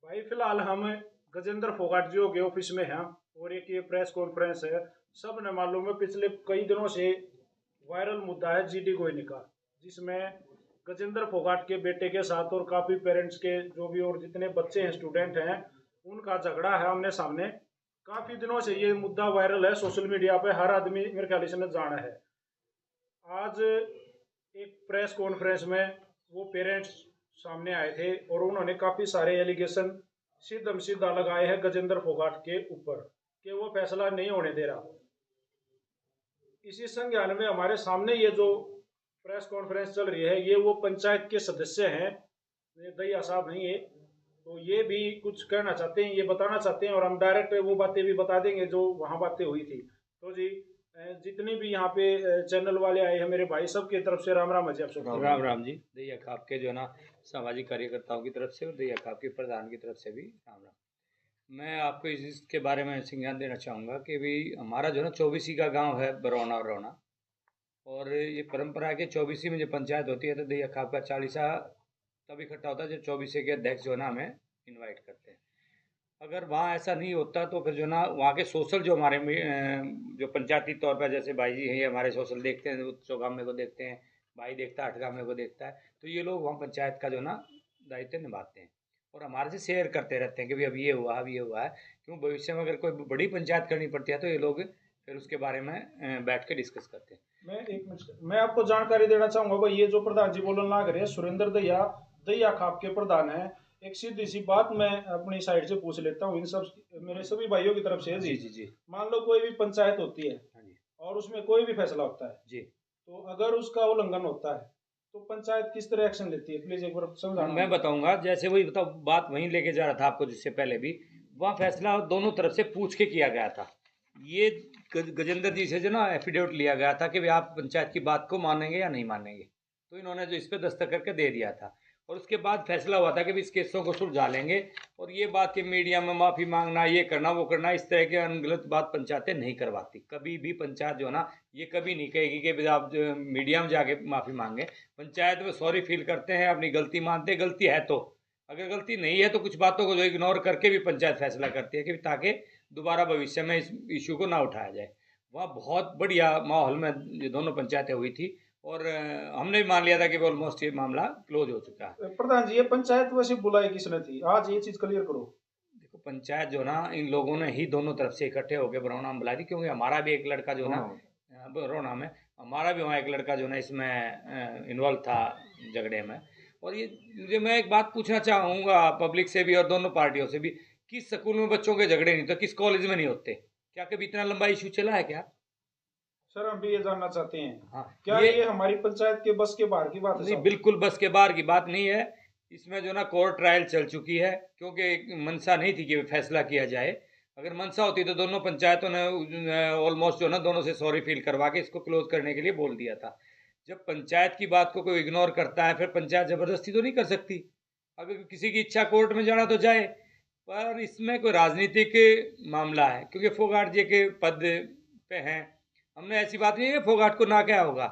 भाई फिलहाल हम गजेंद्र फोगाट जी के ऑफिस में हैं और एक ये प्रेस कॉन्फ्रेंस है। सब ने मालूम है पिछले कई दिनों से वायरल मुद्दा है जीडी गोयनी का, जिसमें गजेंद्र फोगाट के बेटे के साथ और काफी पेरेंट्स के जो भी और जितने बच्चे हैं स्टूडेंट हैं उनका झगड़ा है आमने सामने। काफी दिनों से ये मुद्दा वायरल है सोशल मीडिया पे, हर आदमी मेरे ख्याल से ने जाना है। आज एक प्रेस कॉन्फ्रेंस में वो पेरेंट्स सामने आए थे और उन्होंने काफी सारे एलिगेशन सीधम सीधा लगाए हैं गजेंद्र फोगाट के ऊपर कि वो फैसला नहीं होने दे रहा। इसी संज्ञान में हमारे सामने ये जो प्रेस कॉन्फ्रेंस चल रही है ये वो पंचायत के सदस्य हैं, ये दैया साहब नहीं है। तो ये भी कुछ कहना चाहते हैं, ये बताना चाहते हैं और हम डायरेक्ट वो बातें भी बता देंगे जो वहाँ बातें हुई थी। तो जी जितने भी यहाँ पे चैनल वाले आए हैं मेरे भाई, सबकी तरफ से राम राम है जी आप सबको। राम राम जी। दैया खाप के जो है ना सामाजिक कार्यकर्ताओं की तरफ से और दैया खाप के प्रधान की तरफ से भी राम राम। मैं आपको इसके बारे में संज्ञान देना चाहूँगा कि भी हमारा जो है ना चौबीसी का गांव है बरौना और रौना, और ये परंपरा है कि चौबीसी में जो पंचायत होती है तो दैया खाप का चालीसा तब इकट्ठा होता है जब चौबीसी के अध्यक्ष जो है ना हमें इनवाइट करते हैं। अगर वहाँ ऐसा नहीं होता तो फिर जो ना वहाँ के सोशल जो हमारे जो पंचायती तौर पर जैसे भाई जी हैं ये हमारे सोशल देखते हैं, चौगामे को देखते हैं, भाई देखता है अठगामे को देखता है, तो ये लोग वहाँ पंचायत का जो ना दायित्व निभाते हैं और हमारे से शेयर करते रहते हैं कि भाई अब ये हुआ अब ये हुआ है। क्यों भविष्य में अगर कोई बड़ी पंचायत करनी पड़ती है तो ये लोग फिर उसके बारे में बैठ के डिस्कस करते हैं। मैं एक मिनट मैं आपको जानकारी देना चाहूंगा भाई, ये जो प्रधान जी बोलने लग रहे हैं सुरेंद्र दैया दैया खाप के प्रधान है। एक सीधी सी बात मैं अपनी साइड से पूछ लेता हूँ इन सब मेरे सभी भाइयों की तरफ से जी। जी जी जी। मान लो कोई भी पंचायत होती है हाँ जी। और उसमें कोई भी फैसला होता है, जी। तो अगर उसका उल्लंघन होता है तो पंचायत किस तरह एक्शन लेती है, प्लीज एक बार समझाना मैं हमें। बताऊंगा, जैसे वही बताओ बात वहीं लेके जा रहा था आपको जिससे पहले भी वहाँ फैसला दोनों तरफ से पूछ के किया गया था। ये गजेंद्र जी से जो ना एफिडेविट लिया गया था कि भाई आप पंचायत की बात को मानेंगे या नहीं मानेंगे, तो इन्होंने जो इस पे दस्तखत करके दे दिया था और उसके बाद फैसला हुआ था कि भाई इस केसों को सुलझा लेंगे। और ये बात कि मीडिया में माफ़ी मांगना ये करना वो करना इस तरह की गलत बात पंचायतें नहीं करवाती, कभी भी पंचायत जो है ना ये कभी नहीं कहेगी कि भाई आप मीडिया में जाके माफ़ी मांगे। पंचायत में सॉरी फील करते हैं, अपनी गलती मानते हैं, गलती है तो, अगर गलती नहीं है तो कुछ बातों को जो इग्नोर करके भी पंचायत फैसला करती है कि ताकि दोबारा भविष्य में इस इशू को ना उठाया जाए। वहाँ बहुत बढ़िया माहौल में ये दोनों पंचायतें हुई थी और हमने भी मान लिया था कि ऑलमोस्ट ये मामला क्लोज हो चुका है। प्रधान जी ये पंचायत वैसे बुलाई किसने थी, आज ये चीज क्लियर करो। देखो पंचायत जो ना इन लोगों ने ही दोनों तरफ से इकट्ठे होकर बरौना में बुलाई थी, क्योंकि हमारा भी एक लड़का जो ना बरौना में हमारा भी वहाँ एक लड़का जो ना इसमें इन्वॉल्व था झगड़े में। और ये मुझे मैं एक बात पूछना चाहूँगा पब्लिक से भी और दोनों पार्टियों से भी, किस स्कूल में बच्चों के झगड़े नहीं होते, किस कॉलेज में नहीं होते? क्या कभी इतना लंबा इशू चला है क्या? सर हम भी ये जानना चाहते हैं, हाँ। क्या ये ये हमारी पंचायत के बस के बाहर की बात है नहीं, साहब। बिल्कुल बस के बाहर की बात नहीं है। इसमें जो ना कोर्ट ट्रायल चल चुकी है, क्योंकि एक मंशा नहीं थी कि फैसला किया जाए। अगर मंशा होती तो दोनों पंचायतों ने ऑलमोस्ट जो ना दोनों से सॉरी फील करवा के इसको क्लोज करने के लिए बोल दिया था। जब पंचायत की बात को कोई इग्नोर करता है फिर पंचायत जबरदस्ती तो नहीं कर सकती। अगर किसी की इच्छा कोर्ट में जाना तो जाए, पर इसमें कोई राजनीतिक मामला है क्योंकि फोगाट जी के पद पे हैं। हमने ऐसी बात नहीं है कि फोगाट को ना क्या होगा,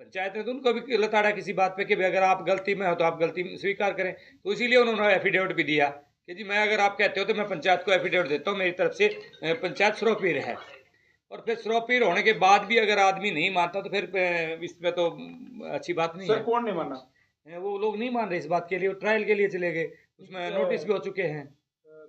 पंचायत ने तो उनको भी लताड़ा किसी बात पे कि भाई अगर आप गलती में हो तो आप गलती स्वीकार करें। तो इसीलिए उन्होंने एफिडेविट भी दिया कि जी मैं अगर आप कहते हो तो मैं पंचायत को एफिडेविट देता हूँ, मेरी तरफ से पंचायत सरोपीर है। और फिर सरोपीर होने के बाद भी अगर आदमी नहीं मानता तो फिर इसमें तो अच्छी बात नहीं सर है। कौन नहीं माना। वो लोग नहीं मान रहे इस बात के लिए, ट्रायल के लिए चले गए, उसमें नोटिस भी हो चुके हैं।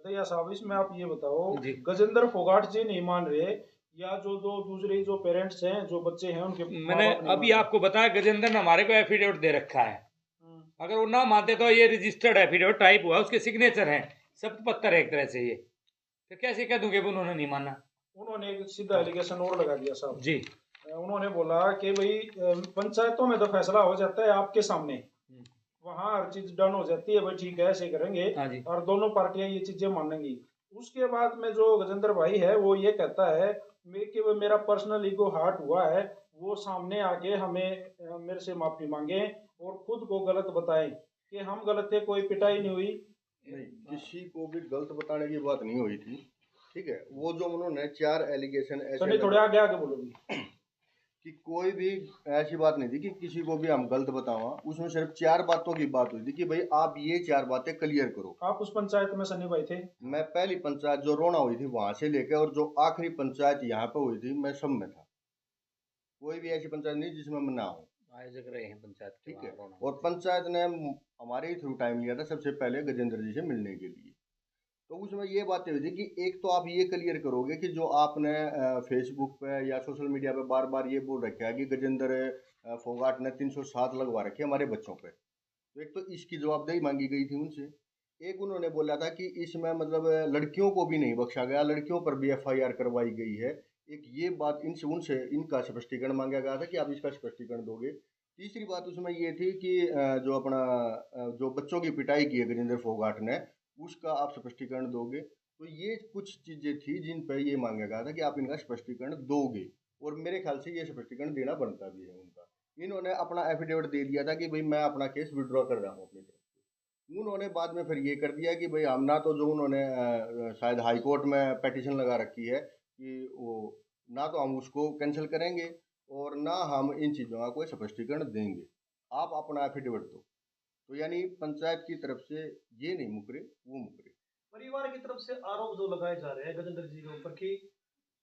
दैया साहब इसमें आप ये बताओ, जी। गजेंद्र फोगाट जी नहीं मान रहे या जो दो दूसरे जो पेरेंट्स हैं जो बच्चे हैं उनके माँ मैंने बाप नहीं मान अभी रहे। आपको बताया गजेंद्र ने हमारे को एफिडेविट दे रखा है। हम्म, अगर वो ना मानते तो ये रजिस्टर्ड एफिडेविट टाइप हुआ, उसके सिग्नेचर हैं, सब पत्थर है एक तरह से ये, फिर कैसे कह दूं कि उन्होंने नहीं माना। उन्होंने एक सीधा हाँ। एलिगेशन और लगा दिया साहब। जी। उन्होंने बोला कि भाई पंचायतों में तो फैसला हो जाता है आपके सामने, हम्म। वहां हर चीज डन हो जाती है, भाई ठीक है ऐसे करेंगे हाँ जी। और दोनों पार्टियां ये चीजें मानेंगी। उसके बाद में जो गजेंद्र भाई है वो ये कहता है कि वो मेरा पर्सनल ईगो हार्ट हुआ है, वो सामने आके हमें मेरे से माफी मांगे और खुद को गलत बताएं कि हम गलत थे, कोई पिटाई नहीं हुई। नहीं, किसी को भी गलत बताने की बात नहीं हुई थी। ठीक है, वो जो उन्होंने चार एलिगेशन ऐसे सनी थोड़े आगे आगे बोलो भी। कि कोई भी ऐसी बात नहीं थी कि किसी को भी हम गलत बतावा। उसमें सिर्फ 4 बातों की बात हुई थी कि भाई आप ये 4 बातें क्लियर करो। आप उस पंचायत में सनी भाई थे? मैं पहली पंचायत जो रोना हुई थी वहां से लेकर और जो आखिरी पंचायत यहाँ पे हुई थी मैं सब में था। कोई भी ऐसी पंचायत नहीं जिसमें मैं ना हूँ। आयोजक रहे हैं पंचायत के ठीक है। वहाँ रोना। और पंचायत ने हमारे ही थ्रू टाइम लिया था सबसे पहले गजेंद्र जी से मिलने के लिए। तो उसमें ये बातें हुई थी कि एक तो आप ये क्लियर करोगे कि जो आपने फेसबुक पे या सोशल मीडिया पे बार बार ये बोल रखा है कि गजेंद्र फोगाट ने 307 लगवा रखे हमारे बच्चों पे। तो एक तो इसकी जवाबदेही मांगी गई थी उनसे। एक उन्होंने बोला था कि इसमें मतलब लड़कियों को भी नहीं बख्शा गया, लड़कियों पर भी एफआईआर करवाई गई है। एक ये बात इनसे उनसे इनका स्पष्टीकरण मांगा गया था कि आप इसका स्पष्टीकरण दोगे। तीसरी बात उसमें ये थी कि जो अपना जो बच्चों की पिटाई की है गजेंद्र फोगाट ने, उसका आप स्पष्टीकरण दोगे। तो ये कुछ चीज़ें थी जिन पर ये मांगा गया था कि आप इनका स्पष्टीकरण दोगे, और मेरे ख्याल से ये स्पष्टीकरण देना बनता भी है उनका। इन्होंने अपना एफिडेविट दे दिया था कि भाई मैं अपना केस विड्रॉ कर रहा हूँ अपनी तरफ से। उन्होंने बाद में फिर ये कर दिया कि भाई हम ना तो जो उन्होंने शायद हाई कोर्ट में पिटीशन लगा रखी है कि वो ना तो हम उसको कैंसिल करेंगे और ना हम इन चीज़ों का कोई स्पष्टीकरण देंगे, आप अपना एफिडेविट दो। तो यानी पंचायत की तरफ से ये नहीं मुकरे, वो मुकरे। परिवार की तरफ से आरोप जो लगाए जा रहे हैं गजेंद्र जी के ऊपर कि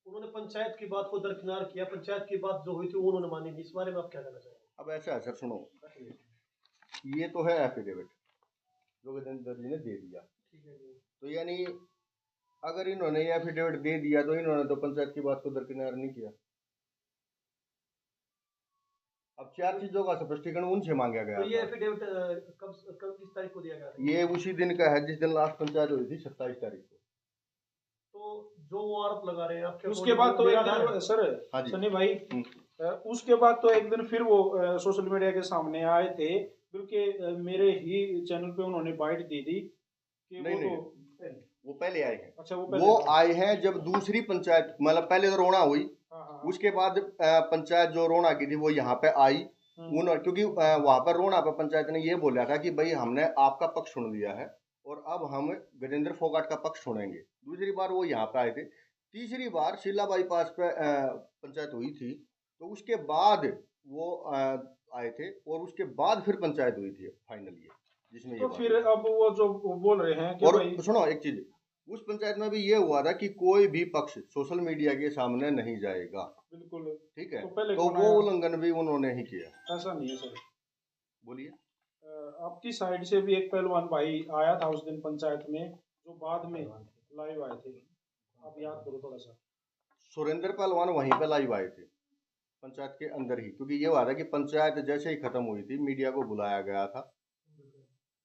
उन्होंने पंचायत की बात को दरकिनार किया, पंचायत की बात जो हुई थी वो उन्होंने मानी नहीं, इस बारे में आप क्या कहना चाहेंगे? अब ऐसा है सर, सुनो, ये तो है एफिडेविट जो गजेंद्र जी ने दे दिया। ठीक है जी। तो यानी अगर इन्होंने ये एफिडेविट दे दिया तो इन्होंने तो पंचायत की बात को दरकिनार नहीं किया। अब 4 चीजों का स्पष्टीकरण उनसे मांगा गया तो ये था। एफिडेविट कब कब किस तारीख को दिया गया था? ये उसी दिन का है जिस दिन लास्ट पंचायत हुई थी, 27 तारीख को। तो जो वो आरोप लगा रहे हैं आपके उसके बाद तो एक दिन सर, हाँ जी। सनी भाई, उसके बाद तो एक दिन फिर वो सोशल मीडिया के सामने आए थे, बल्कि मेरे ही चैनल पे उन्होंने बाइट दी थी कि नहीं, वो नहीं, वो पहले आए हैं। अच्छा, वो आए हैं जब दूसरी पंचायत, मतलब पहले तो रोना हुई, हाँ, उसके बाद पंचायत जो रोना की थी वो यहाँ पे आई। क्योंकि वहां पर रोना पर पंचायत ने ये बोला था कि भाई हमने आपका पक्ष सुन लिया है और अब हम गजेंद्र फोगाट का पक्ष सुनेंगे। दूसरी बार वो यहाँ पे आए थे। तीसरी बार शीला बाईपास पे पंचायत हुई थी, तो उसके बाद वो आए थे और उसके बाद फिर पंचायत हुई थी फाइनली, जिसमें तो ये फिर अब वो जो बोल रहे हैं कि और भाई, सुनो एक चीज, उस पंचायत में भी ये हुआ था कि कोई भी पक्ष सोशल मीडिया के सामने नहीं जाएगा। बिल्कुल, ठीक है। तो पहले तो कौन वो आया? उल्लंघन भी उन्होंने ही किया। ऐसा नहीं है सर, बोलिए। आपकी साइड से भी एक पहलवान भाई आया था उस दिन पंचायत में, जो बाद में लाइव आए थे, आप याद करो थोड़ा सा। सुरेंद्र पहलवान वहीं पे लाइव आए थे पंचायत के अंदर ही, क्योंकि ये हुआ था कि पंचायत जैसे ही खत्म हुई थी मीडिया को बुलाया गया था।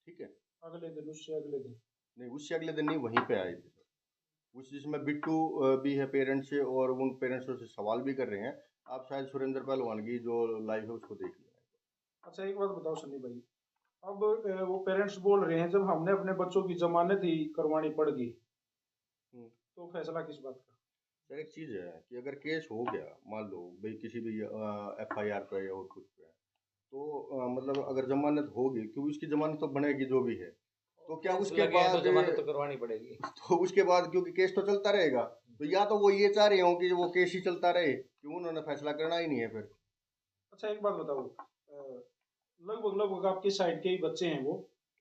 ठीक है। अगले दिन, उससे अगले दिन नहीं, उससे अगले दिन नहीं, वहीं पे आए थे। उस जिसमें बिट्टू भी है पेरेंट्स से, और उन पेरेंट्स से सवाल भी कर रहे हैं। आप शायद सुरेंद्र पहलवान की जो लाइव है उसको देख लिया। अच्छा, एक बात बताओ सनी भाई, अब वो पेरेंट्स बोल रहे हैं जब हमने अपने बच्चों की जमानत ही करवानी पड़ गई, तो फैसला किस बात का? सर एक चीज़ है कि अगर केस हो गया, मान लो भाई किसी भी एफआईआर पे या और कुछ पे, तो मतलब अगर जमानत होगी, क्योंकि उसकी जमानत तो बनेगी जो भी है, तो क्या उसके बाद तो जमानत तो करवानी पड़ेगी। तो उसके बाद क्योंकि केस तो चलता रहेगा, तो या तो वो ये चाह रहे हो कि वो केस ही चलता रहे, कि उन्होंने फैसला करना ही नहीं है फिर। अच्छा, एक बात बताओ, लगभग लगभग आपकी साइड के ही बच्चे हैं वो,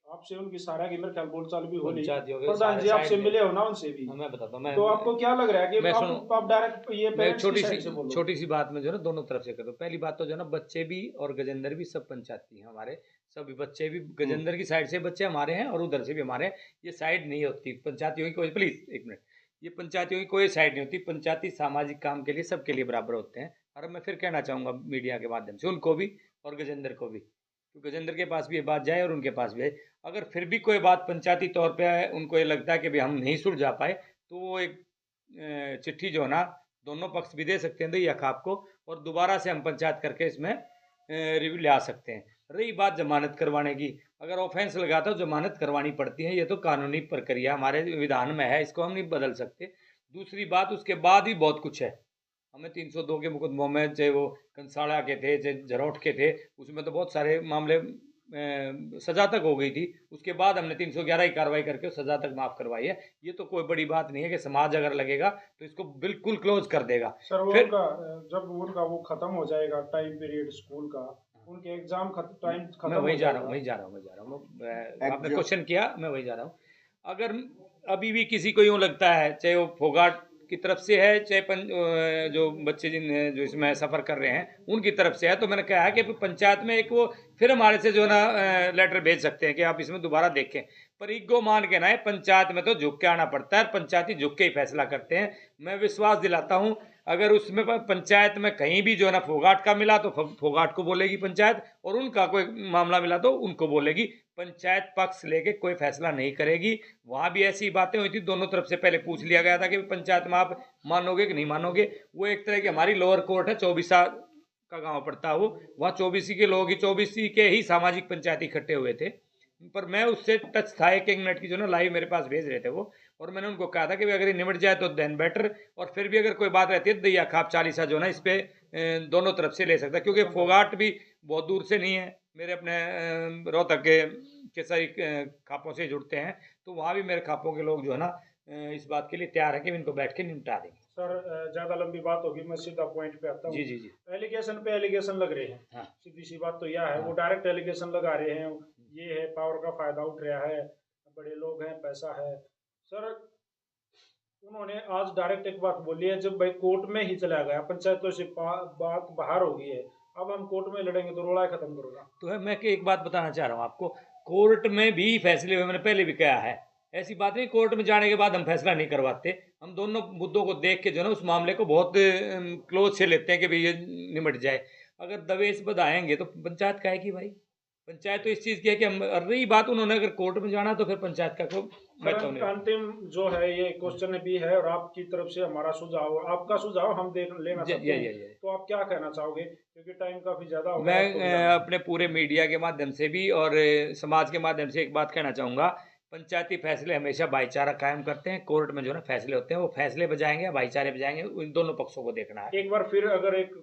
आपसे उनकी सारा की मेरे ख्याल बोलचाल भी हो नहीं, प्रधान जी आपसे मिले हो ना उनसे भी, मैं बताता हूँ। तो आपको क्या लग रहा है कि आप डायरेक्ट ये पेरेंट्स की साइड से बोलो? छोटी सी बात में जो है ना दोनों तरफ से कर दो। पहली बात तो जो है ना, बच्चे भी और गजेंद्र भी सब पंचायती हैं हमारे, सभी बच्चे भी गजेंद्र की साइड से बच्चे हमारे हैं और उधर से भी हमारे हैं। ये साइड नहीं होती पंचायतियों की कोई, प्लीज एक मिनट, ये पंचायतियों की कोई साइड नहीं होती। पंचायती सामाजिक काम के लिए सबके लिए बराबर होते हैं। और मैं फिर कहना चाहूँगा मीडिया के माध्यम से उनको भी और गजेंद्र को भी, तो गजेंद्र के पास भी ये बात जाए और उनके पास भी जाए। अगर फिर भी कोई बात पंचायती तौर पे उनको ये लगता है कि भाई हम नहीं सुलझा पाए, तो वो एक चिट्ठी जो है ना दोनों पक्ष भी दे सकते हैं दही अखाप को, और दोबारा से हम पंचायत करके इसमें रिव्यू ले आ सकते हैं। रही बात जमानत करवाने की, अगर ऑफेंस लगा तो जमानत करवानी पड़ती है, ये तो कानूनी प्रक्रिया हमारे विधान में है, इसको हम नहीं बदल सकते। दूसरी बात, उसके बाद ही बहुत कुछ है। हमें 302 के मुकदमों में, चाहे वो कंसाड़ा के थे चाहे झरोट के थे, उसमें तो बहुत सारे मामले सज़ा तक हो गई थी, उसके बाद हमने 311 की कार्रवाई करके सज़ा तक माफ़ करवाई है। ये तो कोई बड़ी बात नहीं है कि समाज अगर लगेगा तो इसको बिल्कुल क्लोज कर देगा। सर वो फिर उनका जब उनका वो खत्म हो जाएगा टाइम पीरियड स्कूल का, उनके एग्जाम टाइम खत्म मैं वही हो जा रहा जाएगा। हूँ आपने क्वेश्चन किया, मैं वही जा रहा हूँ। अगर अभी भी किसी को यूँ लगता है, चाहे वो फोगाट की तरफ से है, चाहे जो बच्चे जो इसमें सफ़र कर रहे हैं उनकी तरफ से है, तो मैंने कहा है कि पंचायत में एक वो फिर हमारे से जो है ना लेटर भेज सकते हैं कि आप इसमें दोबारा देखें। पर ईगो मान के ना है, पंचायत में तो झुक के आना पड़ता है, पंचायती झुक के ही फैसला करते हैं। मैं विश्वास दिलाता हूँ, अगर उसमें पंचायत में कहीं भी जो है ना फोगाट का मिला तो फोगाट को बोलेगी पंचायत, और उनका कोई मामला मिला तो उनको बोलेगी। पंचायत पक्ष लेके कोई फैसला नहीं करेगी। वहाँ भी ऐसी बातें हुई थी, दोनों तरफ से पहले पूछ लिया गया था कि पंचायत में आप मानोगे कि नहीं मानोगे। वो एक तरह की हमारी लोअर कोर्ट है, 24 का गांव पड़ता है वो, वहाँ 24 के लोग ही 24 के ही सामाजिक पंचायत इकट्ठे हुए थे। पर मैं उससे टच था, एक मिनट की जो ना लाइव मेरे पास भेज रहे थे वो, और मैंने उनको कहा था कि अगर ये निमट जाए तो देन बेटर, और फिर भी अगर कोई बात रहती है दैया खाप 40 जो ना इस पे दोनों तरफ से ले सकता है, क्योंकि फोगाट भी बहुत दूर से नहीं है, मेरे अपने रोहतक के सारी खापों से जुड़ते हैं, तो वहाँ भी मेरे खापों के लोग जो है ना इस बात के लिए तैयार है कि इनको बैठ के निपटा देंगे। सर ज्यादा लंबी बात होगी, मैं सीधा पॉइंट पे आता हूँ। जी जी जी। एलिगेशन पे एलिगेशन लग रहे हैं। हाँ। सीधी सी बात तो यह है, हाँ। वो डायरेक्ट एलिगेशन लगा रहे हैं, ये है पावर का फायदा उठ रहा है, बड़े लोग हैं, पैसा है। सर उन्होंने आज डायरेक्ट एक बात बोली है, जब भाई कोर्ट में ही चला गया, पंचायतों से बात बाहर हो गई है, अब हम कोर्ट में लड़ेंगे तो रोड़ा खत्म करूंगा। तो है, मैं एक बात बताना चाह रहा हूँ आपको, कोर्ट में भी फैसले हुए, मैंने पहले भी कहा है, ऐसी बात नहीं कोर्ट में जाने के बाद हम फैसला नहीं करवाते। हम दोनों मुद्दों को देख के जो है ना उस मामले को बहुत क्लोज से लेते हैं कि भाई ये निमट जाए। अगर दवेश बधाएंगे तो पंचायत का है कि भाई, पंचायत तो इस चीज़ की है कि हम, रही बात उन्होंने अगर कोर्ट में जाना तो फिर पंचायत का कोई महत्व नहीं। अंतिम जो है ये क्वेश्चन भी है, और आपकी तरफ से हमारा सुझाव, आपका सुझाव हम देख लेना चाहते हैं, तो आप क्या कहना चाहोगे, क्योंकि टाइम काफी ज्यादा हो गया। मैं अपने पूरे मीडिया के माध्यम से भी और समाज के माध्यम से एक बात कहना चाहूँगा, पंचायती फैसले हमेशा भाईचारा कायम करते हैं। कोर्ट में जो है ना फैसले होते हैं, वो फैसले बजाएंगे, भाईचारे बजाएंगे, इन दोनों पक्षों को देखना है। एक बार फिर अगर एक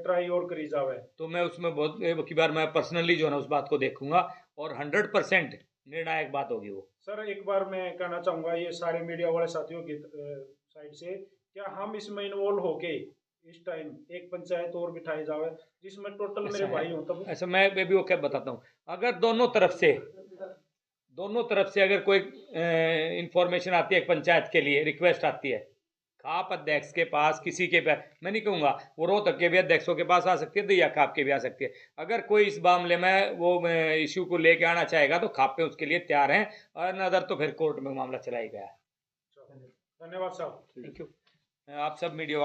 ट्राई और करी जावे तो मैं उसमें बहुत की बार मैं पर्सनली जो है ना उस बात को देखूंगा, और 100% निर्णायक बात होगी वो। सर एक बार मैं कहना चाहूंगा ये सारे मीडिया वाले साथियों की साइड से, क्या हम इसमें इन्वॉल्व होके इस टाइम एक पंचायत और बिठाई जावे जिसमें टोटल मेरे भाई हो तब। ऐसा मैं भी वो क्या बताता हूँ, अगर दोनों तरफ से अगर कोई इंफॉर्मेशन आती है पंचायत के लिए, रिक्वेस्ट आती है खाप अध्यक्ष के पास, किसी के पास, मैं नहीं कहूँगा वो रोहतक के भी अध्यक्षों के पास आ सकती है, दैया खाप के भी आ सकती है। अगर कोई इस मामले में वो इश्यू को लेके आना चाहेगा तो खाप पे उसके लिए तैयार हैं, और नदर तो फिर कोर्ट में मामला चलाया गया है। धन्यवाद साहब। Thank you. आप सब मीडिया